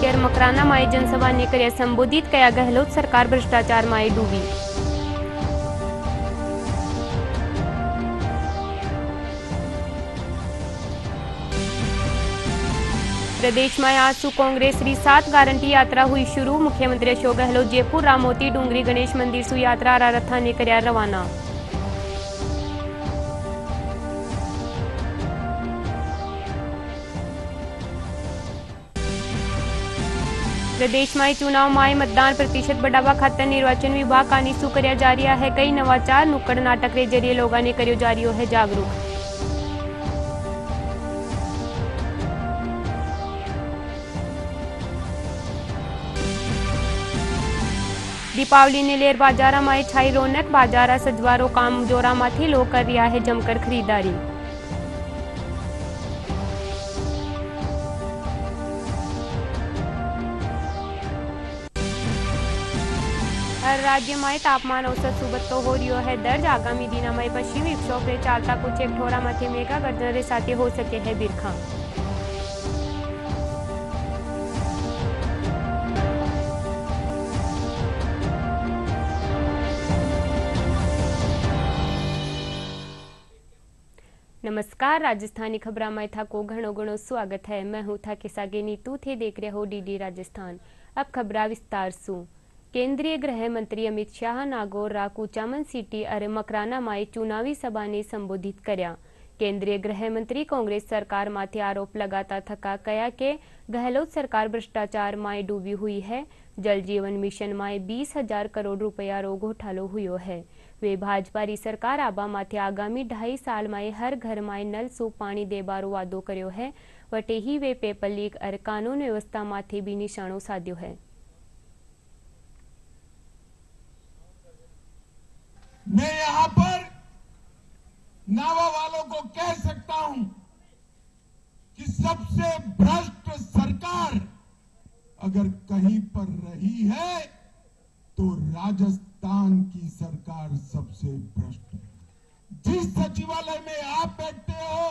त्यार मकराना माए जनसभा ने कर्या संबोधित कया गहलोत सरकार भ्रष्टाचार माए डूबी। प्रदेश में आज सु कांग्रेस री 7 गारंटी यात्रा हुई शुरू। मुख्यमंत्री अशोक गहलोत जयपुर रामोती डूंगरी गणेश मंदिर सु यात्रा रथा ने कर्या रवाना। प्रदेश में चुनाव में मतदान प्रतिशत बढ़ावा खातर निर्वाचन विभाग का निशु कर्या जारी है कई नवाचार। नुक्कड़ नाटक के जरिए लोगों ने कर्यो जारियो है जागरूक। दीपावली ने लेर बाजारा में छाई रौनक। बाजारा सजवारो काम जोरा माथी लोग कर रिया है जमकर खरीदारी। राज्य में तापमान औसत सुबह हो रियो है दर्ज। आगामी दिनों में पश्चिमी विक्षोभ रे चालता कुछ एक ठोरा माथे मेघा गर्जन रे साथे हो सके है बिरखा। नमस्कार, राजस्थानी खबरा में था को घणो घणो स्वागत है। मैं हूं था किसागे नीतू थे देख रहे हो डीडी राजस्थान। अब खबरा विस्तार सु। केंद्रीय गृह मंत्री अमित शाह नागौर रा कुचामन सिटी और मकराना में चुनावी सभा ने संबोधित कर्या। केंद्रीय गृह मंत्री कांग्रेस सरकार माथे आरोप लगाता थका कया के गहलोत सरकार भ्रष्टाचार में डूबी हुई है। जल जीवन मिशन में 20,000 करोड़ रुपया रो घोटालो हुयो है। वे भाजपा री सरकार आबा माथे आगामी 2.5 साल में हर घर में नल सु पानी देबारो वादो कर्यो है। वटे ही वे पेपर लीक और कानून व्यवस्था माथे भी निशानो साध्यो है। मैं यहां पर नावा वालों को कह सकता हूं कि सबसे भ्रष्ट सरकार अगर कहीं पर रही है तो राजस्थान की सरकार सबसे भ्रष्ट है। जिस सचिवालय में आप बैठते हो,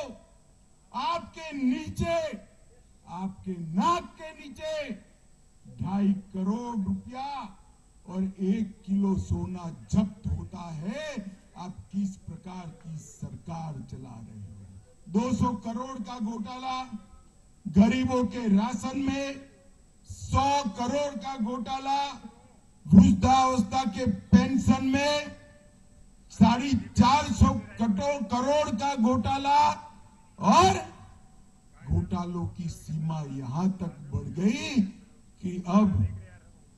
आपके नीचे, आपके नाक के नीचे 2.5 करोड़ रुपया और 1 किलो सोना जब्त होता है। आप किस प्रकार की सरकार चला रहे हो? 200 करोड़ का घोटाला गरीबों के राशन में, 100 करोड़ का घोटाला वृद्धावस्था के पेंशन में, 450 करोड़ का घोटाला और घोटालों की सीमा यहां तक बढ़ गई कि अब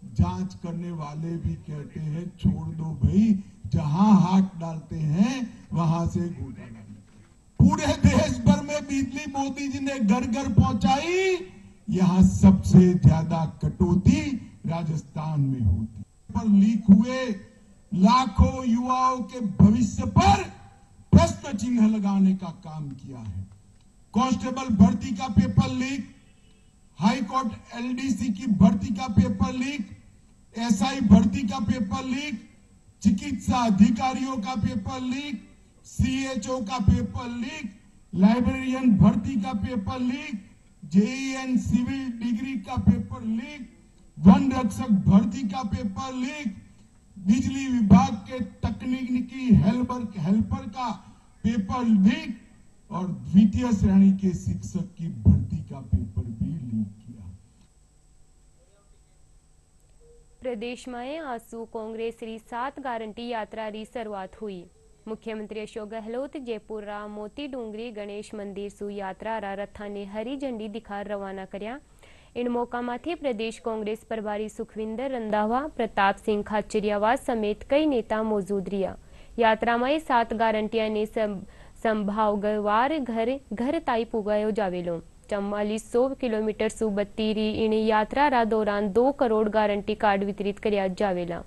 जांच करने वाले भी कहते हैं छोड़ दो भाई, जहां हाथ डालते हैं वहां से घोटाला। पूरे देश भर में बिजली मोदी जी ने घर घर पहुंचाई। यहां सबसे ज्यादा कटौती राजस्थान में होती। पर लीक हुए लाखों युवाओं के भविष्य पर प्रश्न चिन्ह लगाने का काम किया है। कांस्टेबल भर्ती का पेपर लीक, हाईकोर्ट एलडीसी की भर्ती का पेपर लीक, एसआई भर्ती का पेपर लीक, चिकित्सा अधिकारियों का पेपर लीक, सीएचओ का पेपर लीक, लाइब्रेरियन भर्ती का paper leak, JEN civil degree का पेपर लीक, वन रक्षक भर्ती का पेपर लीक, बिजली विभाग के तकनीकी हेल्पर का पेपर लीक और द्वितीय श्रेणी के शिक्षक की भर्ती का पेपर भी लीक किया। प्रदेश में आसू कांग्रेस री 7 गारंटी यात्रा री शुरुआत हुई। मुख्यमंत्री अशोक गहलोत जयपुर रा मोती डूंगरी गणेश मंदिर सु यात्रा रा रथा ने हरी झंडी दिखा रवाना कर्या। इन मौका माथे प्रदेश कांग्रेस प्रभारी सुखविंदर रंधावा, प्रताप सिंह खाचरियावास समेत कई नेता मौजूद रिया। यात्रा में 7 गारंटिया ने संभावगवार घर घर ताई पुगायो जावेलो। 4400 किलोमीटर सु बत्ती री इन यात्रा रा दौरान 2 करोड़ गारंटी कार्ड वितरित कर्या जावेला।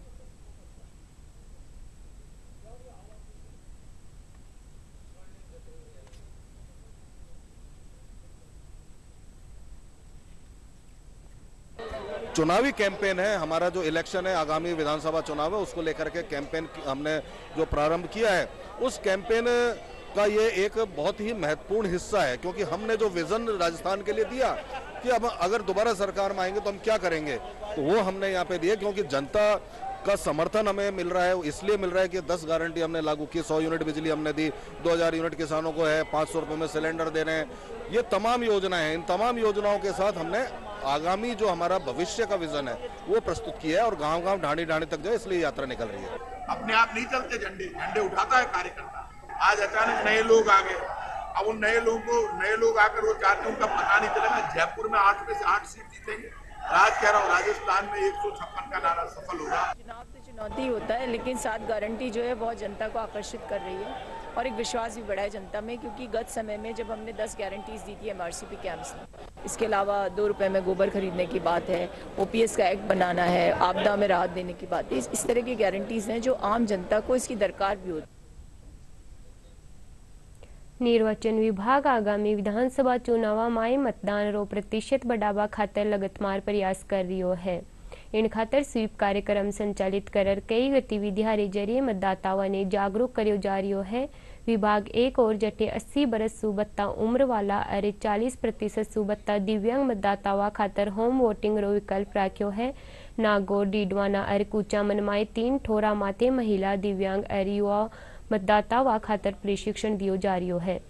चुनावी कैंपेन है हमारा, जो इलेक्शन है आगामी विधानसभा चुनाव है उसको लेकर के कैंपेन हमने जो प्रारंभ किया है, उस कैंपेन का ये एक बहुत ही महत्वपूर्ण हिस्सा है, क्योंकि हमने जो विजन राजस्थान के लिए दिया कि अब अगर दोबारा सरकार में आएंगे तो हम क्या करेंगे, तो वो हमने यहाँ पे दिए, क्योंकि जनता का समर्थन हमें मिल रहा है। इसलिए मिल रहा है कि 10 गारंटी हमने लागू की, 100 यूनिट बिजली हमने दी, 2000 यूनिट किसानों को है, 500 रुपये में सिलेंडर दे रहे हैं। ये तमाम योजनाएं हैं। इन तमाम योजनाओं के साथ हमने आगामी जो हमारा भविष्य का विजन है वो प्रस्तुत किया है, और गांव-गांव ढाणी ढाणी तक जाए, इसलिए यात्रा निकल रही है। अपने आप नहीं चलते, झंडे उठाता है कार्यकर्ता। आज अचानक नए लोग आ गए, अब उन नए लोग आकर वो चाहते हैं, उनका पता नहीं चलेगा। जयपुर में 8 में से 8 सीट जीतेंगे। आज कह रहा हूँ, राजस्थान में 156 का नारा सफल होगा। चुनाव तो चुनौती होता है, लेकिन 7 गारंटी जो है बहुत जनता को आकर्षित कर रही है और एक विश्वास भी बढ़ा है जनता में, क्योंकि गत समय में जब हमने 10 गारंटीज दी थी एमआरसीपी कैंप्स में, इसके अलावा 2 रुपए में गोबर खरीदने की बात है, ओपीएस का एक्ट बनाना है, आपदा में राहत देने की बात है, इस तरह की गारंटीज हैं जो आम जनता को इसकी दरकार भी होती है। निर्वाचन विभाग आगामी विधानसभा चुनाव में मतदान रो प्रतिशत बढ़ावा खातर लगातार प्रयास कर रही है। इन खातर स्वीप कार्यक्रम संचालित कर कई गतिविधियां रे जरिए मतदाताओं ने जागरूक करो जा रही है। विभाग एक और जटे 80 बरस सुबत्ता उम्र वाला और 40% सुबत्ता दिव्यांग मतदाताओं खातर होम वोटिंग रो विकल्प राख्यो है। नागौर, डीडवाना और कुचामन में 3 ठोरा माते महिला, दिव्यांग और युवा मतदाताओं खातर प्रशिक्षण दियो जा रही है।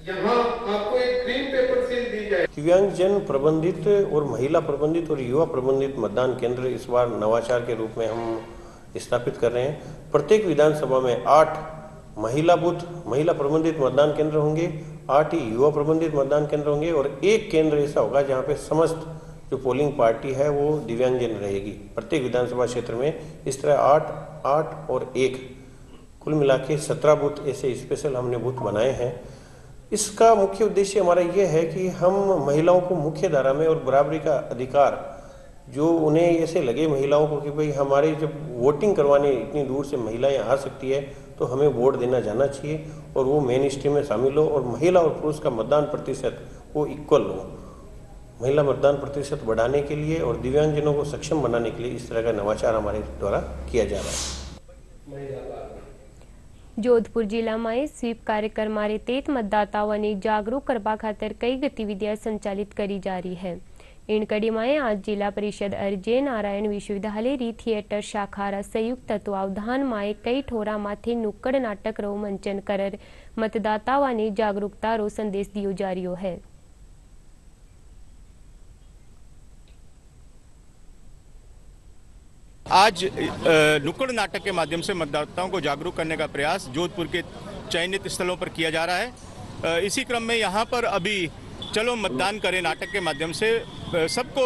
यहाँ आपको एक ग्रीन पेपर सील दी जाए। दिव्यांग जन प्रबंधित और महिला प्रबंधित और युवा प्रबंधित मतदान केंद्र इस बार नवाचार के रूप में हम स्थापित कर रहे हैं। प्रत्येक विधानसभा में 8 महिला प्रबंधित मतदान केंद्र होंगे, 8 ही युवा प्रबंधित मतदान केंद्र होंगे और एक केंद्र ऐसा होगा जहाँ पे समस्त जो पोलिंग पार्टी है वो दिव्यांगजन रहेगी। प्रत्येक विधानसभा क्षेत्र में इस तरह 8 और 1 कुल मिला के 17 बूथ ऐसे स्पेशल हमने बूथ बनाए हैं। इसका मुख्य उद्देश्य हमारा ये है कि हम महिलाओं को मुख्य धारा में और बराबरी का अधिकार जो उन्हें ऐसे लगे महिलाओं को कि भाई हमारे जब वोटिंग करवाने इतनी दूर से महिलाएं आ सकती है तो हमें वोट देना जाना चाहिए और वो मेन स्ट्रीम में शामिल हो और महिला और पुरुष का मतदान प्रतिशत वो इक्वल हो। महिला मतदान प्रतिशत बढ़ाने के लिए और दिव्यांगजनों को सक्षम बनाने के लिए इस तरह का नवाचार हमारे द्वारा किया जा रहा है। जोधपुर जिला में स्वीप कार्यक्रम रे तेज मतदाताओं ने जागरूक करने खातर कई गतिविधियां संचालित करी जा रही है। इन कड़ी में आज जिला परिषद और जय नारायण विश्वविद्यालय री थिएटर शाखा संयुक्त तत्वावधान में कई ठोरा माथे नुक्कड़ नाटक रो मंचन कर मतदाताओं ने जागरूकता रो संदेश दियो जा रही है। आज नुक्कड़ नाटक के माध्यम से मतदाताओं को जागरूक करने का प्रयास जोधपुर के चयनित स्थलों पर किया जा रहा है। इसी क्रम में यहाँ पर अभी चलो मतदान करें नाटक के माध्यम से सबको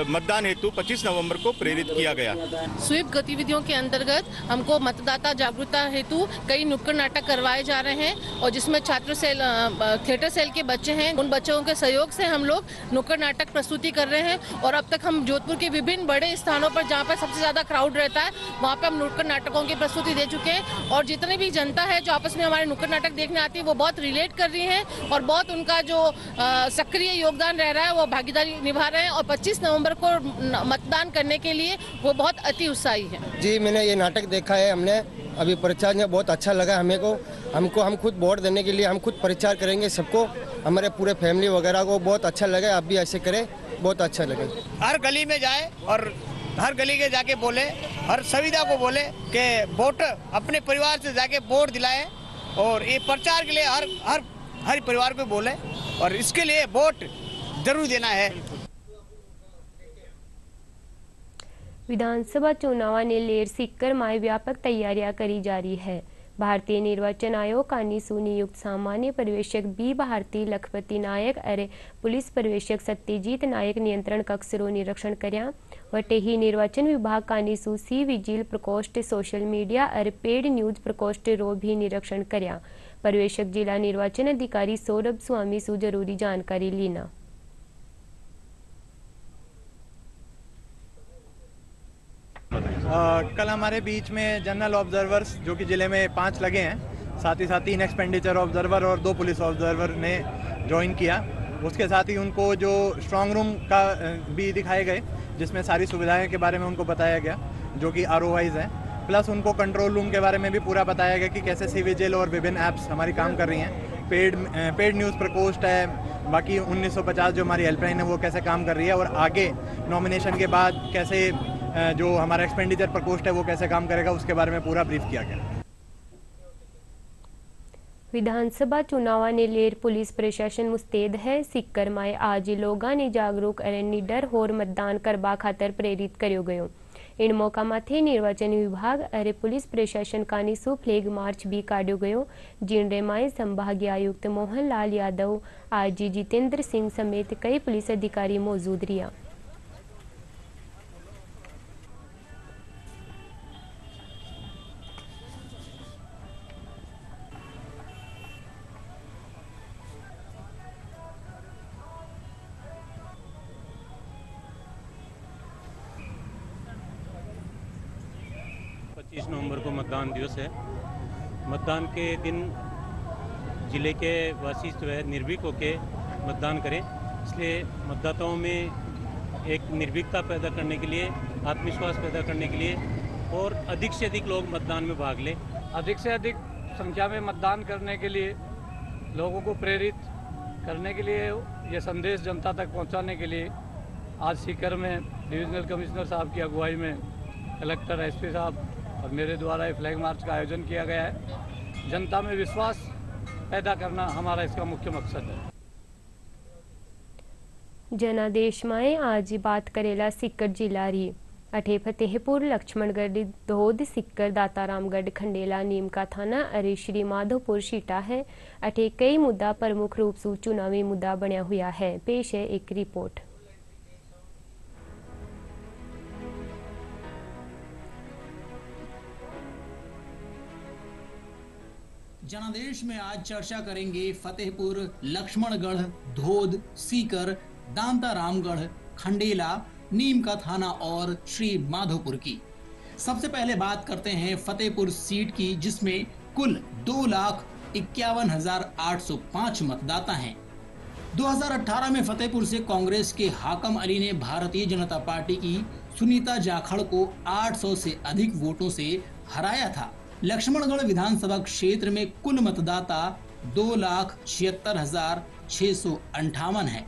मतदान हेतु 25 नवंबर को प्रेरित किया गया। स्वीप गतिविधियों के अंतर्गत हमको मतदाता जागरूकता हेतु कई नुक्कड़ नाटक करवाए जा रहे हैं और जिसमें छात्र सेल थिएटर सेल के बच्चे हैं, उन बच्चों के सहयोग से हम लोग नुक्कड़ नाटक प्रस्तुति कर रहे हैं और अब तक हम जोधपुर के विभिन्न बड़े स्थानों पर जहाँ पर सबसे ज्यादा क्राउड रहता है वहाँ पर हम नुक्कड़ नाटकों की प्रस्तुति दे चुके हैं और जितनी भी जनता है जो आपस में हमारे नुक्कड़ नाटक देखने आती है वो बहुत रिलेट कर रही है और बहुत उनका जो सक्रिय योगदान रह रहा है वो भागीदारी निभा रहे हैं और 25 नवंबर को मतदान करने के लिए वो बहुत अति उत्साही है। जी मैंने ये नाटक देखा है, हमने अभी प्रचार में बहुत अच्छा लगा हम खुद वोट देने के लिए हम खुद प्रचार करेंगे सबको, हमारे पूरे फैमिली वगैरह को बहुत अच्छा लगा। आप भी ऐसे करें, बहुत अच्छा लगे। हर गली में जाए और हर गली के जाके बोले, हर सुविधा को बोले कि वोट अपने परिवार से जाके वोट दिलाए और ये प्रचार के लिए हर परिवार को बोले और इसके लिए वोट जरूर देना है। विधानसभा चुनाव ने लेर सीकर में व्यापक तैयारियां करी जा रही है। भारतीय निर्वाचन आयोग कानी सुनियुक्त सामान्य पर्यवेक्षक बी भारती लखपति नायक और पुलिस पर्यवेक्षक सत्यजीत नायक नियंत्रण कक्ष रो निरीक्षण कर्या। वटे ही निर्वाचन विभाग कानी सी विजिल प्रकोष्ठ, सोशल मीडिया और पेड न्यूज प्रकोष्ठ रो भी निरीक्षण कर्या। पर्यवेक्षक जिला निर्वाचन अधिकारी सौरभ स्वामी सु जरूरी जानकारी लीना। कल हमारे बीच में जनरल ऑब्जर्वर्स जो कि जिले में 5 लगे हैं, साथ ही 3 एक्सपेंडिचर ऑब्जर्वर और 2 पुलिस ऑब्जर्वर ने ज्वाइन किया। उसके साथ ही उनको जो स्ट्रांग रूम का भी दिखाए गए जिसमें सारी सुविधाएं के बारे में उनको बताया गया जो कि ROIs हैं, प्लस उनको कंट्रोल रूम के बारे में भी पूरा बताया गया कि कैसे सी विजिल और विभिन्न ऐप्स हमारी काम कर रही हैं। पेड न्यूज़ प्रकोष्ठ है, बाकी 1950 जो हमारी हेल्पलाइन है वो कैसे काम कर रही है, और आगे नॉमिनेशन के बाद कैसे जो हमारा एक्सपेंडिचर प्रकोष्ठ है वो कैसे काम करेगा, उसके बारे में पूरा ब्रीफ किया गया। विधानसभा चुनाव ने लेर पुलिस प्रशासन मुस्तैद है। सिक्कर माए आज लोगों ने जागरूक अरे डर होर मतदान करवा खातर प्रेरित करो गयो। इन मौका माथे निर्वाचन विभाग अरे पुलिस प्रशासन कानीसू फ्लैग मार्च भी काढ़ो गयो, जिनरे माए संभागीय आयुक्त मोहन लाल यादव, आईजी जितेंद्र सिंह समेत कई पुलिस अधिकारी मौजूद रिया। नवंबर को मतदान दिवस है। मतदान के दिन जिले के वासी जो है निर्भीक होकर मतदान करें, इसलिए मतदाताओं में एक निर्भीकता पैदा करने के लिए, आत्मविश्वास पैदा करने के लिए और अधिक से अधिक लोग मतदान में भाग लें। अधिक से अधिक संख्या में मतदान करने के लिए, लोगों को प्रेरित करने के लिए, ये संदेश जनता तक पहुंचाने के लिए आज सीकर में डिविजनल कमिश्नर साहब की अगुवाई में कलेक्टर, एसपी साहब और मेरे द्वारा फ्लैग मार्च का आयोजन किया गया है। जनता में विश्वास पैदा करना हमारा इसका मुख्य मकसद है। जनादेश माए आज बात करेला सिक्कर जिला री अठे फतेहपुर, लक्ष्मणगढ़, धोद, सिक्कर, दातारामगढ़, खंडेला, नीम का थाना अरे श्री माधोपुर सीटा है। अठे कई मुद्दा प्रमुख रूप से चुनावी मुद्दा बनया हुआ है। पेश है एक रिपोर्ट। जनादेश में आज चर्चा करेंगे फतेहपुर, लक्ष्मणगढ़, धोद, सीकर, दांतारामगढ़, खंडेला, नीम का थाना और श्री माधोपुर की। सबसे पहले बात करते हैं फतेहपुर सीट की, जिसमें कुल 2,51,805 मतदाता हैं। 2018 में फतेहपुर से कांग्रेस के हाकम अली ने भारतीय जनता पार्टी की सुनीता जाखड़ को 800 से अधिक वोटों से हराया था। लक्ष्मणगढ़ विधानसभा क्षेत्र में कुल मतदाता 2,76,658 है।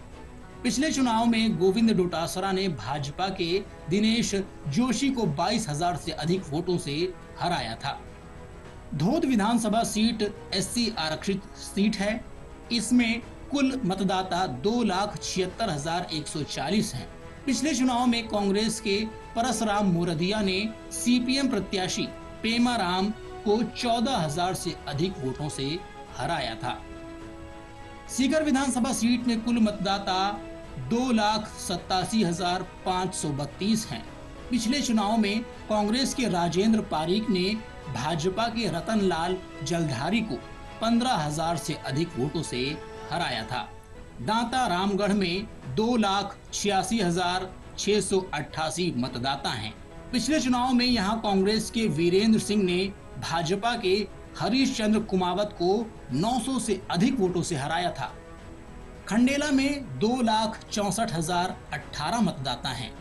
पिछले चुनाव में गोविंद डोटासरा ने भाजपा के दिनेश जोशी को 22,000 से अधिक वोटों से हराया था। धोद विधानसभा सीट SC आरक्षित सीट है। इसमें कुल मतदाता 2,76,140 हैं। पिछले चुनाव में कांग्रेस के परसराम मोरदिया ने CPM प्रत्याशी पेमाराम को 14,000 से अधिक वोटों से हराया था। सीकर विधानसभा सीट में कुल मतदाता 2,87,532 हैं। पिछले चुनाव में कांग्रेस के राजेंद्र पारीक ने भाजपा के रतनलाल जलधारी को 15,000 से अधिक वोटों से हराया था। दांतारामगढ़ में 2,86,688 मतदाता हैं। पिछले चुनाव में यहां कांग्रेस के वीरेंद्र सिंह ने भाजपा के हरीश चंद्र कुमावत को 900 से अधिक वोटों से हराया था। खंडेला में 2,64,018 मतदाता हैं।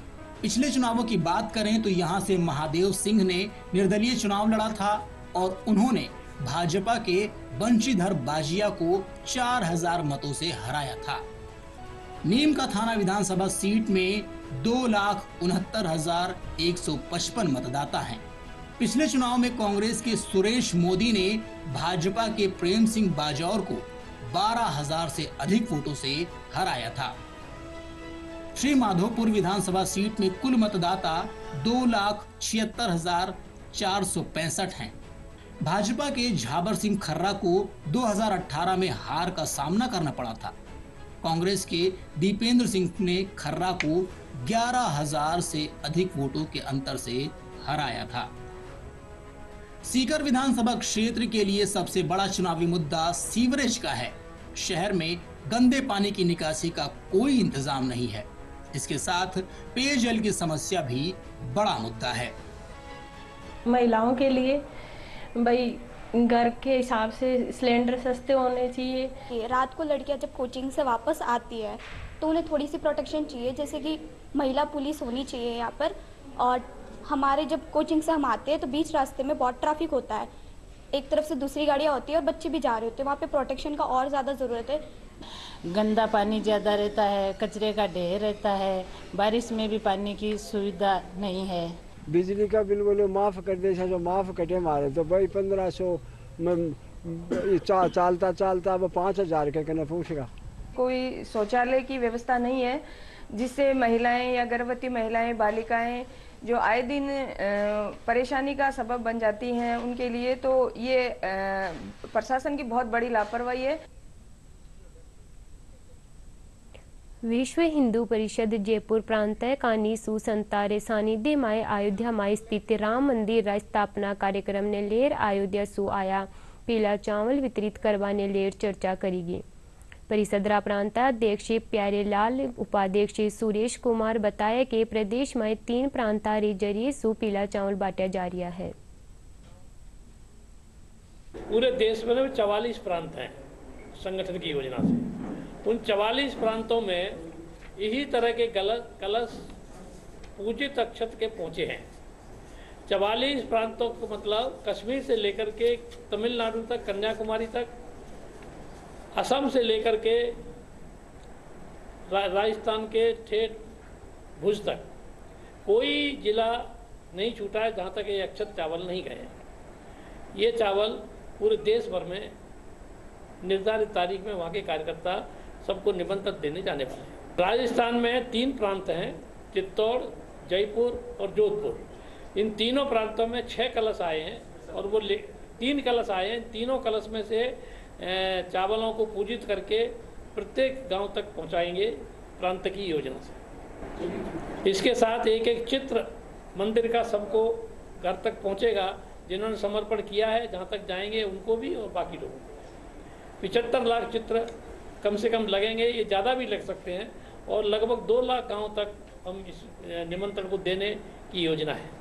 पिछले चुनावों की बात करें तो यहां से महादेव सिंह ने निर्दलीय चुनाव लड़ा था और उन्होंने भाजपा के बंशीधर बाजिया को 4,000 मतों से हराया था। नीम का थाना विधानसभा सीट में 2,69,155 मतदाता हैं। पिछले चुनाव में कांग्रेस के सुरेश मोदी ने भाजपा के प्रेम सिंह बाजौर को 12,000 से अधिक वोटों से हराया था। श्री माधोपुर विधानसभा सीट में कुल मतदाता 2,76,465 हैं। भाजपा के झाबर सिंह खर्रा को 2018 में हार का सामना करना पड़ा था। कांग्रेस के दीपेंद्र सिंह ने खर्रा को 11,000 से अधिक वोटों के अंतर से हराया था। सीकर विधानसभा क्षेत्र के लिए सबसे बड़ा चुनावी मुद्दा सीवरेज का है। शहर में गंदे पानी की निकासी का कोई इंतजाम नहीं है। इसके साथ पेयजल की समस्या भी बड़ा मुद्दा है। महिलाओं के लिए भाई घर के हिसाब से सिलेंडर सस्ते होने चाहिए। रात को लड़कियां जब कोचिंग से वापस आती है तो उन्हें थोड़ी सी प्रोटेक्शन चाहिए, जैसे कि महिला पुलिस होनी चाहिए यहाँ पर। और हमारे जब कोचिंग से हम आते हैं तो बीच रास्ते में बहुत ट्रैफिक होता है, एक तरफ से दूसरी गाड़ियाँ होती है और बच्चे भी जा रहे होते हैं, वहाँ पे प्रोटेक्शन का और ज़्यादा ज़रूरत है। गंदा पानी ज़्यादा रहता है, कचरे का ढेर रहता है, बारिश में भी पानी की सुविधा नहीं है। बिजली का बिल बोले माफ़ कर दे, जो माफ़ कटे मारे तो भाई 1500 चालता चालता अब 5000 के कहना पूछेगा। कोई शौचालय की व्यवस्था नहीं है जिससे महिलाएं या गर्भवती महिलाएं, बालिकाएं जो आए दिन परेशानी का सबब बन जाती हैं, उनके लिए तो ये प्रशासन की बहुत बड़ी लापरवाही है। विश्व हिंदू परिषद जयपुर प्रांतः कानीसू संतारे सानिध्य माय अयोध्या माय स्थित राम मंदिर रा स्थापना कार्यक्रम ने लेर अयोध्या सु आया पीला चावल वितरित करवाने लेर चर्चा करेगी। परिषद रा प्रांताध्यक्ष प्यारेलाल उपाध्यक्ष सुरेश कुमार बताया कि प्रदेश में 3 प्रांता रे जरिए सु पीला चावल बांटा जा रहा है। पूरे देश में 44 प्रांत हैं संगठन की योजना से। उन 44 प्रांतों में यही तरह के कलश पूजित अक्षत के पहुंचे हैं। 44 प्रांतों को मतलब कश्मीर से लेकर के तमिलनाडु तक, कन्याकुमारी तक, असम से लेकर के राजस्थान के ठेठ भुज तक कोई जिला नहीं छूटा है जहाँ तक ये अक्षत चावल नहीं गए। ये चावल पूरे देश भर में निर्धारित तारीख में वहाँ के कार्यकर्ता सबको निमंत्रण देने जाने वाले हैं। राजस्थान में 3 प्रांत हैं, चित्तौड़, जयपुर और जोधपुर। इन तीनों प्रांतों में 6 कलश आए हैं और वो 3 कलश आए हैं। तीनों कलश में से चावलों को पूजित करके प्रत्येक गांव तक पहुंचाएंगे प्रांत की योजना से। इसके साथ एक एक चित्र मंदिर का सबको घर तक पहुंचेगा, जिन्होंने समर्पण किया है जहां तक जाएंगे उनको भी और बाकी लोगों को। 75 लाख चित्र कम से कम लगेंगे, ये ज़्यादा भी लग सकते हैं और लगभग 2 लाख गाँव तक हम इस निमंत्रण को देने की योजना है।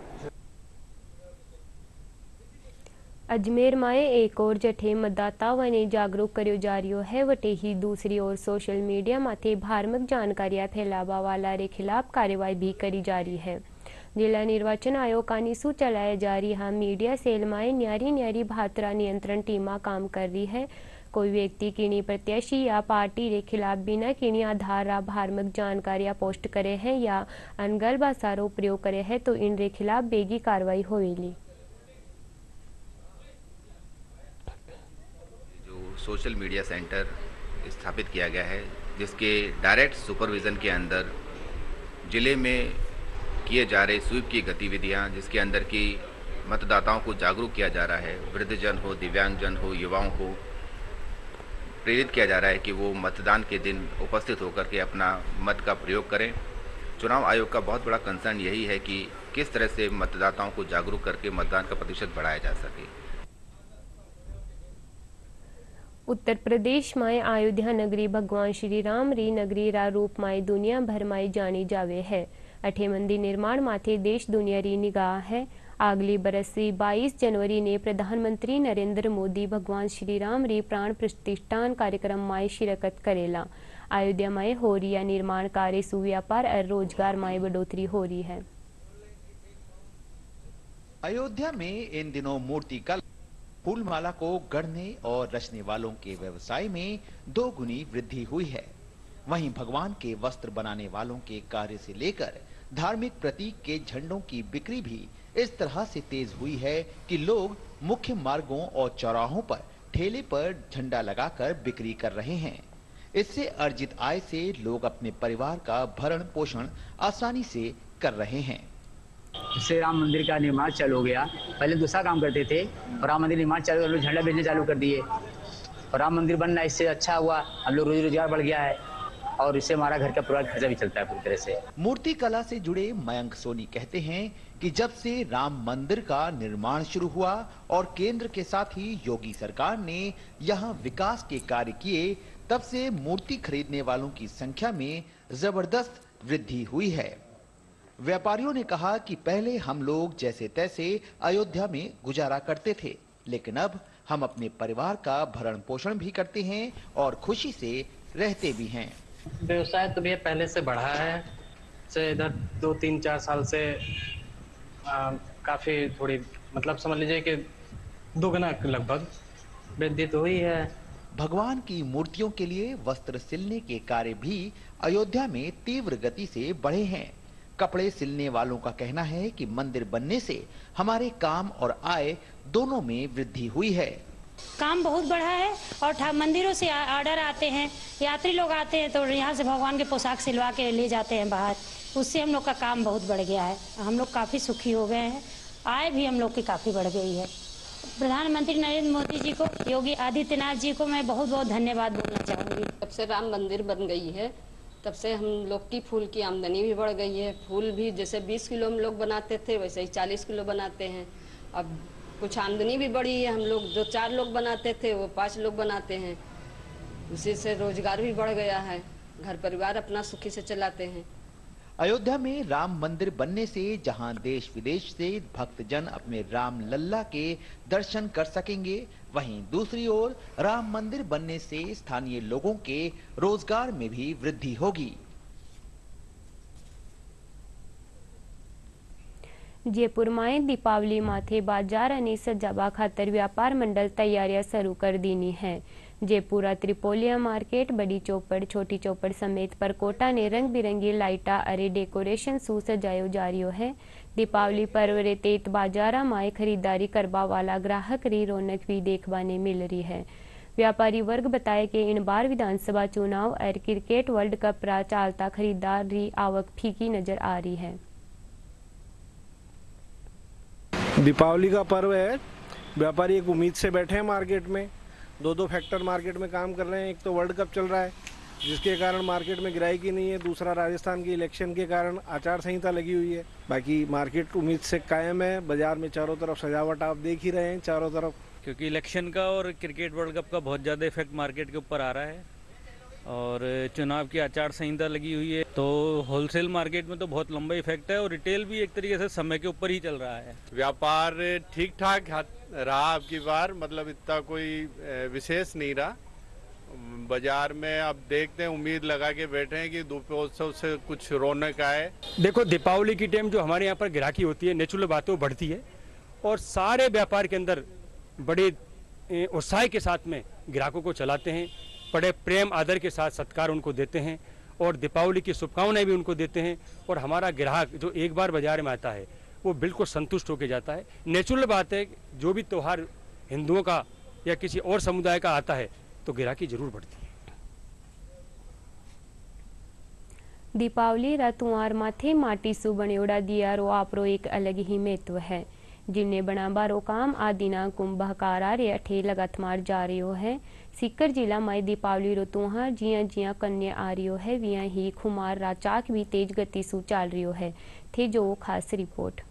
अजमेर में एक और जठे मतदाताओं ने जागरूक करो जा रही है, वटे ही दूसरी ओर सोशल मीडिया माथे धार्मिक जानकारियां फैलावा वाला रे खिलाफ कार्रवाई भी करी जा रही है। जिला निर्वाचन आयोग कानीसू चलाया जा रही है मीडिया सेल में न्यारी न्यारी भात्रा नियंत्रण टीमा काम कर रही है। कोई व्यक्ति किन्हीं प्रत्याशी या पार्टी के खिलाफ बिना किन्हीं आधार रा धार्मिक जानकारियां पोस्ट करे हैं या अनगल भाषारो प्रयोग करे है तो इन रे खिलाफ बेगी कार्रवाई होगी। जो सोशल मीडिया सेंटर स्थापित किया गया है, जिसके डायरेक्ट सुपरविजन के अंदर जिले में किए जा रहे स्वीप की गतिविधियां, जिसके अंदर की मतदाताओं को जागरूक किया जा रहा है, वृद्धजन हो, दिव्यांगजन हो, युवाओं को प्रेरित किया जा रहा है कि वो मतदान के दिन उपस्थित होकर के अपना मत का प्रयोग करें। चुनाव आयोग का बहुत बड़ा कंसर्न यही है कि किस तरह से मतदाताओं को जागरूक करके मतदान का प्रतिशत बढ़ाया जा सके। उत्तर प्रदेश में अयोध्या नगरी भगवान श्री राम री नगरी रा रूप में दुनिया भर में जानी जावे है। अठे मंदिर निर्माण माथे देश दुनिया री निगाह है। अगली बरस 22 जनवरी ने प्रधानमंत्री नरेंद्र मोदी भगवान श्री राम री प्राण प्रतिष्ठान कार्यक्रम में शिरकत करेला। अयोध्या में हो रही निर्माण कार्य सुव्यापार और रोजगार में बढ़ोतरी हो रही है। अयोध्या में इन दिनों मूर्तिकला, फूलमाला को गढ़ने और रचने वालों के व्यवसाय में 2 गुनी वृद्धि हुई है। वहीं भगवान के वस्त्र बनाने वालों के कार्य से लेकर धार्मिक प्रतीक के झंडों की बिक्री भी इस तरह से तेज हुई है कि लोग मुख्य मार्गों और चौराहों पर ठेले पर झंडा लगाकर बिक्री कर रहे हैं। इससे अर्जित आय से लोग अपने परिवार का भरण पोषण आसानी से कर रहे हैं। श्री राम मंदिर का निर्माण चालू हो गया। पहले दूसरा काम करते थे और राम मंदिर निर्माण चालू, लोग झंडा बेचने चालू कर दिए और राम मंदिर बनना इससे अच्छा हुआ, हम लोग रोजी रोजगार बढ़ गया है और इससे हमारा घर का पूरा खर्चा भी चलता है पूरी तरह से। मूर्ति कला से जुड़े मयंक सोनी कहते हैं कि जब से राम मंदिर का निर्माण शुरू हुआ और केंद्र के साथ ही योगी सरकार ने यहां विकास के कार्य किए, तब से मूर्ति खरीदने वालों की संख्या में जबरदस्त वृद्धि हुई है। व्यापारियों ने कहा कि पहले हम लोग जैसे तैसे अयोध्या में गुजारा करते थे, लेकिन अब हम अपने परिवार का भरण पोषण भी करते हैं और खुशी से रहते भी हैं। व्यवसाय तो भैया पहले से बढ़ा है, से इधर 2-3-4 साल से काफी थोड़ी मतलब समझ लीजिए कि दोगुना लगभग वृद्धि तो हुई है। भगवान की मूर्तियों के लिए वस्त्र सिलने के कार्य भी अयोध्या में तीव्र गति से बढ़े हैं। कपड़े सिलने वालों का कहना है कि मंदिर बनने से हमारे काम और आय दोनों में वृद्धि हुई है। काम बहुत बढ़ा है और मंदिरों से ऑर्डर आते हैं, यात्री लोग आते हैं तो यहाँ से भगवान के पोशाक सिलवा के ले जाते हैं बाहर। उससे हम लोग का काम बहुत बढ़ गया है, हम लोग काफ़ी सुखी हो गए हैं, आय भी हम लोग की काफ़ी बढ़ गई है। प्रधानमंत्री नरेंद्र मोदी जी को, योगी आदित्यनाथ जी को मैं बहुत बहुत धन्यवाद बोलना चाहूँगी। जब से राम मंदिर बन गई है तब से हम लोग की फूल की आमदनी भी बढ़ गई है। फूल भी जैसे 20 किलो हम लोग बनाते थे वैसे ही 40 किलो बनाते हैं। अब कुछ आमदनी भी बढ़ी है, हम लोग जो 4 लोग बनाते थे वो 5 लोग बनाते हैं, उसी से रोजगार भी बढ़ गया है, घर परिवार अपना सुखी से चलाते हैं। अयोध्या में राम मंदिर बनने से जहां देश विदेश से भक्तजन अपने राम लल्ला के दर्शन कर सकेंगे, वहीं दूसरी ओर राम मंदिर बनने से स्थानीय लोगों के रोजगार में भी वृद्धि होगी। जयपूरमाय दीपावली माथे बाजार आणि सजावा खातर व्यापार मंडल तैयारियां शुरू कर दीनी है। जयपुरा त्रिपोलिया मार्केट, बड़ी चौपड़, छोटी चौपड़ समेत परकोटा ने रंग बिरंगी लाइटा अरे डेकोरेशन सू सजायो जा रियो है। दीपावली पर्व रे तेत बाजारा माए खरीदारी करवा वाला ग्राहक री रौनक भी देखवाने मिल रही है। व्यापारी वर्ग बताए कि इन बार विधानसभा चुनाव और क्रिकेट वर्ल्ड कप रा चालता खरीदारी आवक फीकी नजर आ रही है। दीपावली का पर्व है, व्यापारी एक उम्मीद से बैठे हैं मार्केट में। 2 फैक्टर मार्केट में काम कर रहे हैं। एक तो वर्ल्ड कप चल रहा है जिसके कारण मार्केट में ग्राहकी नहीं है, दूसरा राजस्थान की इलेक्शन के कारण आचार संहिता लगी हुई है। बाकी मार्केट उम्मीद से कायम है। बाजार में चारों तरफ सजावट आप देख ही रहे हैं चारों तरफ, क्योंकि इलेक्शन का और क्रिकेट वर्ल्ड कप का बहुत ज़्यादा इफेक्ट मार्केट के ऊपर आ रहा है और चुनाव की आचार संहिता लगी हुई है, तो होलसेल मार्केट में तो बहुत लंबा इफेक्ट है और रिटेल भी एक तरीके से समय के ऊपर ही चल रहा है। व्यापार ठीक ठाक रहा अब की बार, मतलब इतना कोई विशेष नहीं रहा। बाजार में अब देखते हैं, उम्मीद लगा के बैठे हैं कि दीपोत्सव से कुछ रौनक आए। देखो, दीपावली की टाइम जो हमारे यहाँ पर ग्राहकी होती है, नेचुरल बात है, वो बढ़ती है और सारे व्यापार के अंदर बड़े उत्साह के साथ में ग्राहकों को चलाते हैं, बड़े प्रेम आदर के साथ सत्कार उनको देते हैं और दीपावली की शुभकामनाएं भी उनको देते हैं। और हमारा ग्राहक जो एक बार बाजार में आता है वो बिल्कुल संतुष्ट होकर जाता है। नेचुरल बात है, जो भी त्यौहार हिंदुओं का या किसी और समुदाय का आता है तो ग्राहकी जरूर बढ़ती है। दीपावली रा त्योहार माथे माटी सु बणियोड़ा दियारो आपरो एक अलग ही महत्व है। जिन्हें बनाबारो काम आ दिना कुंभकारा रे अठे लगातार जा रही है। सीकर जिला में दीपावली रो त्योहार जिया जिया कन्या आ रही है, विया ही खुमार राचाक भी तेज गति सु चल रही है। थे जो खास रिपोर्ट।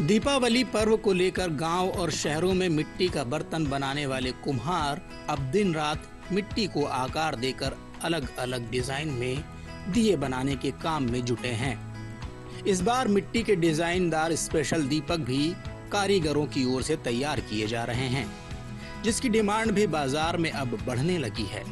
दीपावली पर्व को लेकर गांव और शहरों में मिट्टी का बर्तन बनाने वाले कुम्हार अब दिन रात मिट्टी को आकार देकर अलग अलग डिजाइन में दिए बनाने के काम में जुटे हैं। इस बार मिट्टी के डिजाइनदार स्पेशल दीपक भी कारीगरों की ओर से तैयार किए जा रहे हैं, जिसकी डिमांड भी बाजार में अब बढ़ने लगी है।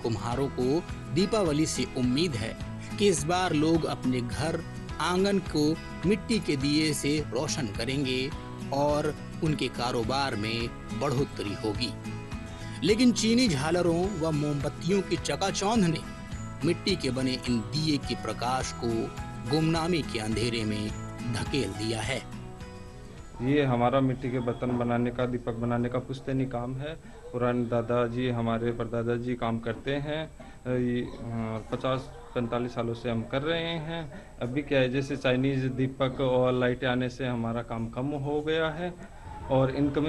कुम्हारों को दीपावली से उम्मीद है कि इस बार लोग अपने घर आंगन को मिट्टी के दिए से रोशन करेंगे और उनके कारोबार में बढ़ोतरी होगी। लेकिन चीनी झालरों व मोमबत्तियों की चकाचौंध ने मिट्टी के बने इन दिए के प्रकाश को गुमनामी के अंधेरे में धकेल दिया है। ये हमारा मिट्टी के बर्तन बनाने का, दीपक बनाने का पुश्तैनी काम है। पुराने दादाजी, हमारे परदादा जी काम करते हैं। 50-45 सालों से हम कर रहे हैं। अभी क्या है, जैसे चाइनीज दीपक और लाइटें आने से हमारा काम कम हो गया है और इनकम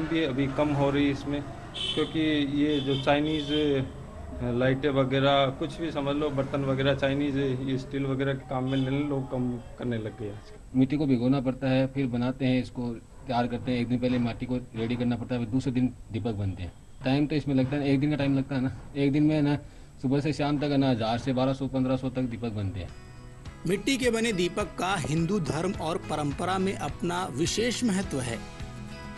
भी अभी कम हो रही है इसमें, क्योंकि ये जो चाइनीज लाइटें वगैरह, कुछ भी समझ लो, बर्तन वगैरह चाइनीज, ये स्टील वगैरह के काम में लोग कम करने लग गए हैं। मिट्टी को भिगोना पड़ता है, फिर बनाते हैं, इसको तैयार करते हैं। एक दिन पहले माटी को रेडी करना पड़ता है, फिर दूसरे दिन दीपक बनते हैं। टाइम तो इसमें लगता है, 1 दिन का टाइम लगता है ना। 1 दिन में ना सुबह से शाम तक ना 1000 से 1200-1500 तक दीपक बनते हैं। मिट्टी के बने दीपक का हिंदू धर्म और परंपरा में अपना विशेष महत्व है।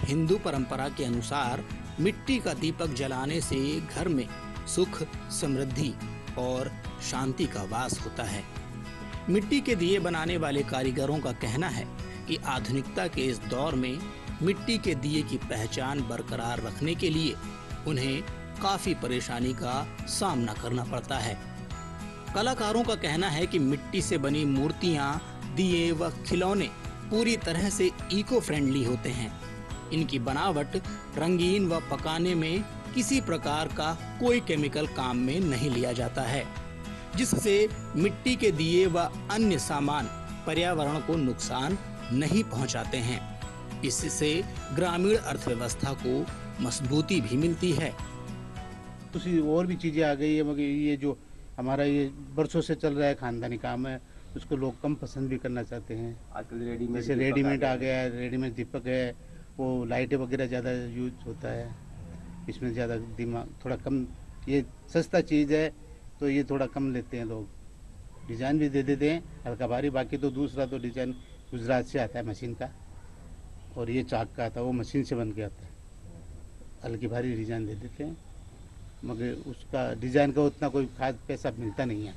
हिंदू परंपरा के अनुसार मिट्टी का दीपक जलाने से घर में सुख, समृद्धि और शांति का वास होता है। मिट्टी के दिए बनाने वाले कारीगरों का कहना है कि आधुनिकता के इस दौर में मिट्टी के दिए की पहचान बरकरार रखने के लिए उन्हें काफी परेशानी का सामना करना पड़ता है। कलाकारों का कहना है कि मिट्टी से बनी मूर्तियां, दिए व खिलौने पूरी तरह से इको फ्रेंडली होते हैं। इनकी बनावट रंगीन व पकाने में किसी प्रकार का कोई केमिकल काम में नहीं लिया जाता है, जिससे मिट्टी के दिए व अन्य सामान पर्यावरण को नुकसान नहीं पहुंचाते हैं। इससे ग्रामीण अर्थव्यवस्था को मजबूती भी मिलती है। कुछ और भी चीजें आ गई है, मगर ये जो हमारा ये बरसों से चल रहा है खानदानी काम है, उसको लोग कम पसंद भी करना चाहते हैं। आजकल रेडीमेड जैसे रेडीमेड आ गया है, रेडीमेड दीपक है, वो लाइटें वगैरह ज़्यादा यूज होता है, इसमें ज़्यादा दिमाग थोड़ा कम, ये सस्ता चीज़ है तो ये थोड़ा कम लेते हैं लोग। डिज़ाइन भी दे देते हैं हल्का भारी, बाकी तो दूसरा तो डिज़ाइन गुजरात से आता है मशीन का, और ये चाक का आता है, वो मशीन से बन के आता है। हल्की भारी डिज़ाइन दे देते हैं, मगर उसका डिज़ाइन का उतना कोई खास पैसा मिलता नहीं है।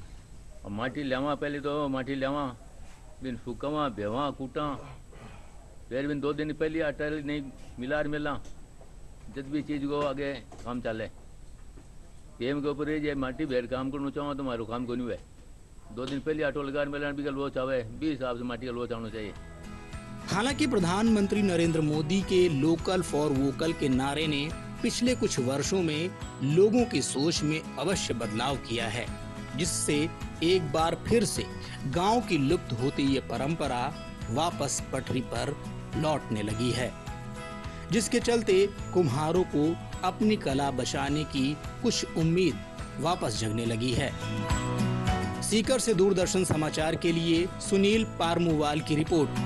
और माटी लेवा, पहले तो माटी लेवा बिन फूकवा भेवा कूटा, फिर बिन 2 दिन पहले आटा नहीं मिला जब भी चीज़ को आगे काम चले टेम के ऊपर ये माटी भेड़ काम करना चाहो तो मारो काम को नहीं है। 2 दिन पहले आटो लगा मिला भी लो चाहे 20 हिसाब से माटी का लो चाहना चाहिए। हालांकि प्रधानमंत्री नरेंद्र मोदी के लोकल फॉर वोकल के नारे ने पिछले कुछ वर्षों में लोगों की सोच में अवश्य बदलाव किया है, जिससे एक बार फिर से गांव की लुप्त होती ये परंपरा वापस पटरी पर लौटने लगी है, जिसके चलते कुम्हारों को अपनी कला बचाने की कुछ उम्मीद वापस जगने लगी है। सीकर से दूरदर्शन समाचार के लिए सुनील पारमुवाल की रिपोर्ट।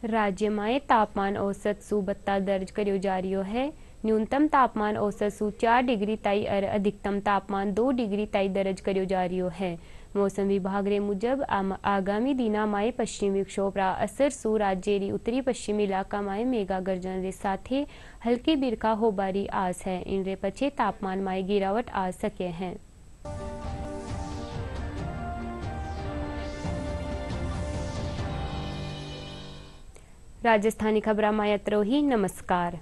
राज्य में तापमान औसत सु 72 दर्ज करियो जा रही है। न्यूनतम तापमान औसत सु 4 डिग्री ताई और अधिकतम तापमान 2 डिग्री ताई दर्ज करियो जा रही है। मौसम विभाग रे मुजब आगामी दिना में पश्चिमी विक्षोभ रा असर सु राज्य री उत्तरी पश्चिमी इलाका में मेगा गर्जन रे साथे हल्की बिरखा होबारी आस है। इन रे पछे तापमान में गिरावट आ सके हैं। राजस्थानी खबरा में यत्रो ही। नमस्कार।